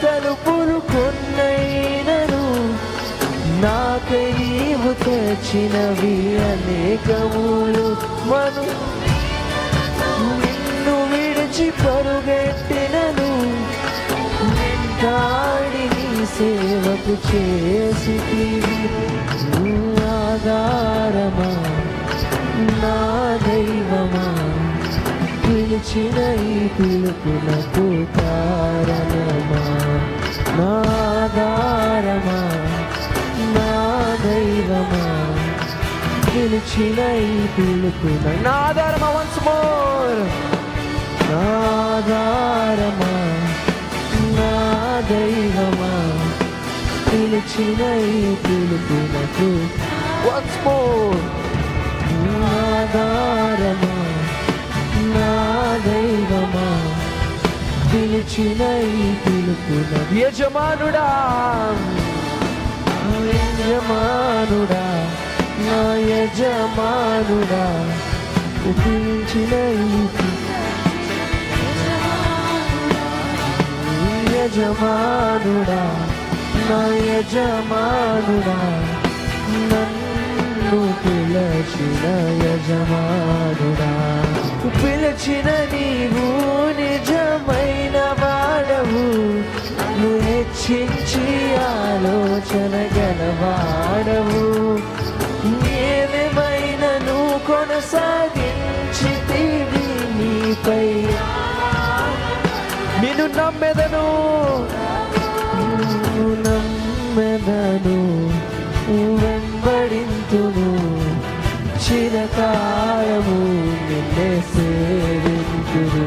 తలుపులు కొన్నైనను నాకై నీవు తెచ్చినవి అనేకములు. నిన్ను విడిచి పరుగెట్టినను వెంటాడి నీ సేవకు చేసితివి. ఆధారమా నా దైవమా, పిలిచిన ఈ పిలుపునకు కారణమా. నా ఆధారమా నా దైవమా, పిలిచిన ఈ పిలుపున. నా ఆధారమా, వన్స్ మోర్. నా ఆధారమా నా దైవమా, పిలిచిన ఈ పిలుపునకు. Once more. నా ఆధారమా నా దైవమా, పిలిచిన ఈ పిలుపున. యజమానుడా యజమానుడా నా యజమానుడా, పిలిచిన ఈ యజమానుడా నా యజమానుడా, నన్ను పిలిచిన యజమానుడా. పిలిచిన నీవు నిజమైన వాడవు, నువ్వు హెచ్చించి ఆలోచన గలవాడవు. ఏమైనను కొనసాగించితివి నీపై నిన్ను నమ్మెదను, నమ్మెదను, వెంబడింతును, చిరకాలము నిన్నే సేవింతును.